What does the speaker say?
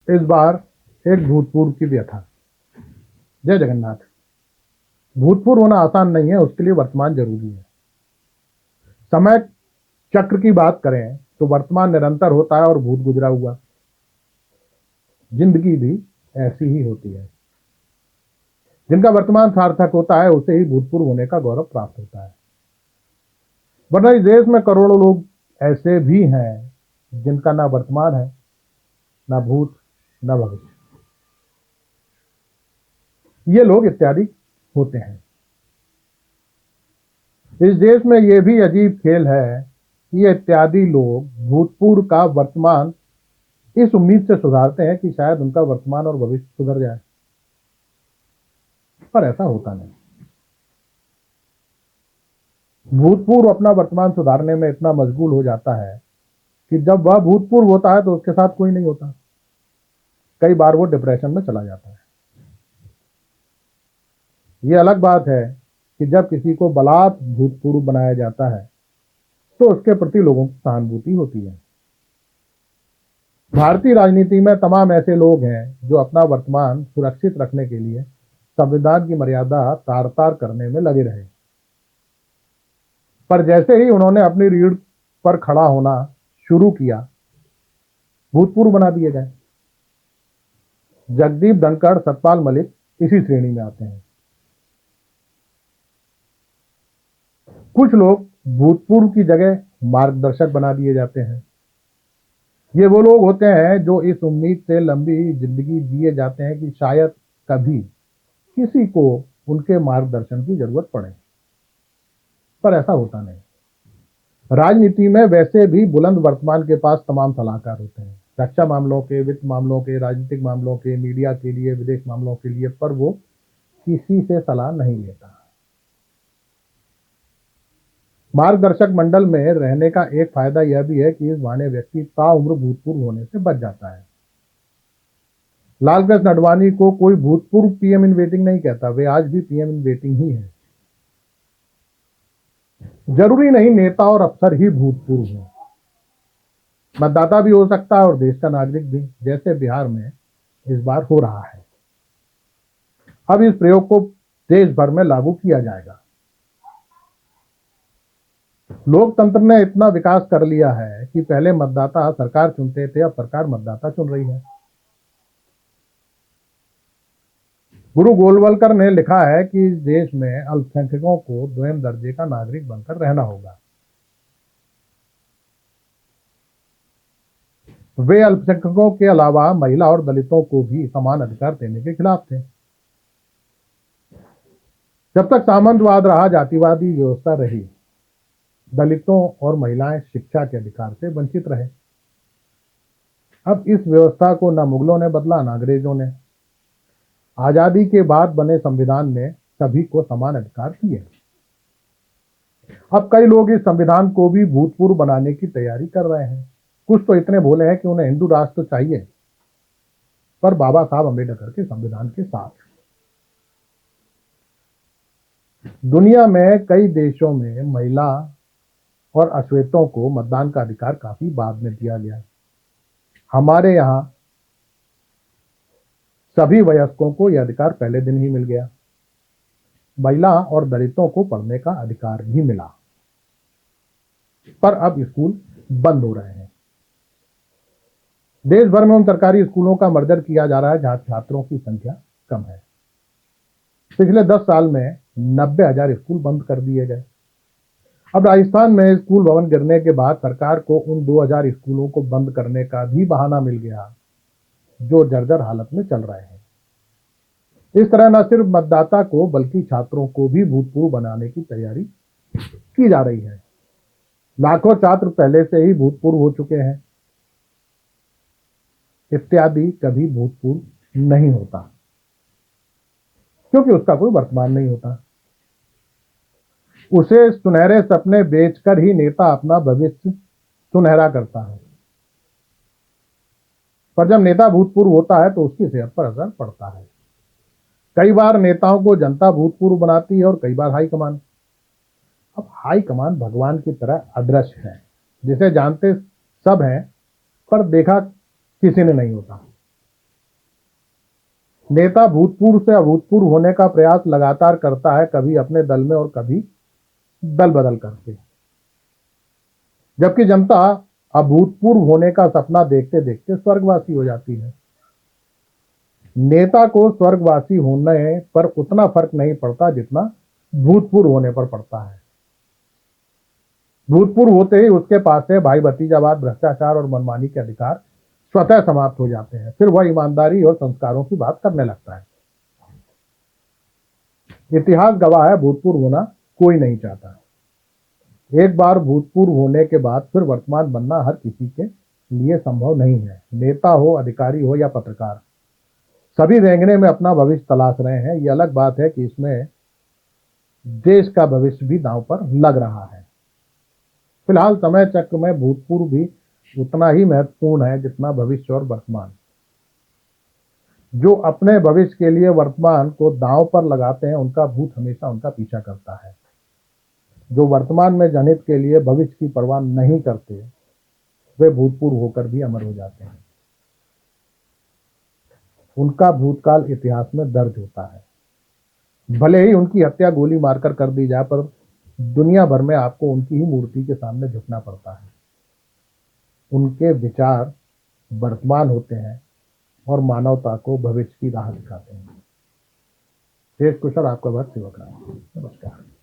इस बार एक भूतपूर्व की व्यथा। जय जगन्नाथ। भूतपूर्व होना आसान नहीं है, उसके लिए वर्तमान जरूरी है। समय चक्र की बात करें तो वर्तमान निरंतर होता है और भूत गुजरा हुआ। जिंदगी भी ऐसी ही होती है। जिनका वर्तमान सार्थक होता है उसे ही भूतपूर्व होने का गौरव प्राप्त होता है। वरना इस देश में करोड़ों लोग ऐसे भी हैं जिनका ना वर्तमान है, ना भूत, ना भविष्य। ये लोग इत्यादि होते हैं। इस देश में यह भी अजीब खेल है कि ये इत्यादि लोग भूतपूर्व का वर्तमान इस उम्मीद से सुधारते हैं कि शायद उनका वर्तमान और भविष्य सुधर जाए, पर ऐसा होता नहीं। भूतपूर्व अपना वर्तमान सुधारने में इतना मशगूल हो जाता है कि जब वह भूतपूर्व होता है तो उसके साथ कोई नहीं होता। कई बार वो डिप्रेशन में चला जाता है। ये अलग बात है कि जब किसी को बलात् भूतपूर्व बनाया जाता है तो उसके प्रति लोगों की सहानुभूति होती है। भारतीय राजनीति में तमाम ऐसे लोग हैं जो अपना वर्तमान सुरक्षित रखने के लिए संविधान की मर्यादा तार तार करने में लगे रहे, पर जैसे ही उन्होंने अपनी रीढ़ पर खड़ा होना शुरू किया, भूतपूर्व बना दिए गए। जगदीप धनखड़, सतपाल मलिक इसी श्रेणी में आते हैं। कुछ लोग भूतपूर्व की जगह मार्गदर्शक बना दिए जाते हैं। ये वो लोग होते हैं जो इस उम्मीद से लंबी जिंदगी जिए जाते हैं कि शायद कभी किसी को उनके मार्गदर्शन की जरूरत पड़े, पर ऐसा होता नहीं। राजनीति में वैसे भी बुलंद वर्तमान के पास तमाम सलाहकार होते हैं, रक्षा मामलों के, वित्त मामलों के, राजनीतिक मामलों के, मीडिया के लिए, विदेश मामलों के लिए, पर वो किसी से सलाह नहीं लेता। मार्गदर्शक मंडल में रहने का एक फायदा यह भी है कि इस बहाने व्यक्ति ताउम्र भूतपूर्व होने से बच जाता है। लालकृष्ण आडवाणी को कोई भूतपूर्व पीएम इन वेटिंग नहीं कहता, वे आज भी पीएम इन वेटिंग ही है। जरूरी नहीं नेता और अफसर ही भूतपूर्व हो, मतदाता भी हो सकता है और देश का नागरिक भी, जैसे बिहार में इस बार हो रहा है। अब इस प्रयोग को देश भर में लागू किया जाएगा। लोकतंत्र ने इतना विकास कर लिया है कि पहले मतदाता सरकार चुनते थे, अब सरकार मतदाता चुन रही है। गुरु गोलवलकर ने लिखा है कि इस देश में अल्पसंख्यकों को द्वितीय दर्जे का नागरिक बनकर रहना होगा। वे अल्पसंख्यकों के अलावा महिला और दलितों को भी समान अधिकार देने के खिलाफ थे। जब तक सामंतवाद रहा, जातिवादी व्यवस्था रही, दलितों और महिलाएं शिक्षा के अधिकार से वंचित रहे। अब इस व्यवस्था को न मुगलों ने बदला, न अंग्रेजों ने। आजादी के बाद बने संविधान ने सभी को समान अधिकार दिए। अब कई लोग इस संविधान को भी भूतपूर्व बनाने की तैयारी कर रहे हैं। कुछ तो इतने भोले हैं कि उन्हें हिंदू राष्ट्र तो चाहिए, पर बाबा साहब अम्बेडकर के संविधान के साथ। दुनिया में कई देशों में महिला और अश्वेतों को मतदान का अधिकार काफी बाद में दिया गया। हमारे यहां सभी वयस्कों को यह अधिकार पहले दिन ही मिल गया। महिला और दलितों को पढ़ने का अधिकार भी मिला, पर अब स्कूल बंद हो रहे हैं। देश भर में उन सरकारी स्कूलों का मर्जर किया जा रहा है जहां छात्रों की संख्या कम है। पिछले 10 साल में 90,000 स्कूल बंद कर दिए गए। अब राजस्थान में स्कूल भवन गिरने के बाद सरकार को उन 2,000 स्कूलों को बंद करने का भी बहाना मिल गया जो जर्जर हालत में चल रहे हैं। इस तरह न सिर्फ मतदाता को बल्कि छात्रों को भी भूतपूर्व बनाने की तैयारी की जा रही है। लाखों छात्र पहले से ही भूतपूर्व हो चुके हैं। इत्यादि कभी भूतपूर्व नहीं होता क्योंकि उसका कोई वर्तमान नहीं होता। उसे सुनहरे सपने बेचकर ही नेता अपना भविष्य सुनहरा करता है, पर जब नेता भूतपूर्व होता है तो उसकी सेहत पर असर पड़ता है। कई बार नेताओं को जनता भूतपूर्व बनाती है और कई बार हाईकमान। अब हाईकमान भगवान की तरह अदृश्य है, जिसे जानते सब हैं पर देखा किसी ने नहीं होता। नेता भूतपूर्व से अभूतपूर्व होने का प्रयास लगातार करता है, कभी अपने दल में और कभी दल बदल करके, जबकि जनता अभूतपूर्व होने का सपना देखते देखते स्वर्गवासी हो जाती है। नेता को स्वर्गवासी होने पर उतना फर्क नहीं पड़ता जितना भूतपूर्व होने पर पड़ता है। भूतपूर्व होते ही उसके पास से भाई भतीजावाद, भ्रष्टाचार और मनमानी के अधिकार स्वतः समाप्त हो जाते हैं। फिर वह ईमानदारी और संस्कारों की बात करने लगता है। इतिहास गवाह है, भूतपूर्व होना कोई नहीं चाहता। एक बार भूतपूर्व होने के बाद फिर वर्तमान बनना हर किसी के लिए संभव नहीं है। नेता हो, अधिकारी हो या पत्रकार, सभी रेंगने में अपना भविष्य तलाश रहे हैं। ये अलग बात है कि इसमें देश का भविष्य भी दांव पर लग रहा है। फिलहाल समय चक्र में भूतपूर्व भी उतना ही महत्वपूर्ण है जितना भविष्य और वर्तमान। जो अपने भविष्य के लिए वर्तमान को दांव पर लगाते हैं, उनका भूत हमेशा उनका पीछा करता है। जो वर्तमान में जनहित के लिए भविष्य की परवाह नहीं करते, वे भूतपूर्व होकर भी अमर हो जाते हैं। उनका भूतकाल इतिहास में दर्ज होता है। भले ही उनकी हत्या गोली मारकर कर दी जाए, पर दुनिया भर में आपको उनकी ही मूर्ति के सामने झुकना पड़ता है। उनके विचार वर्तमान होते हैं और मानवता को भविष्य की राह दिखाते हैं। शेष कुशल आपका भक्त सेवक रहा। नमस्कार।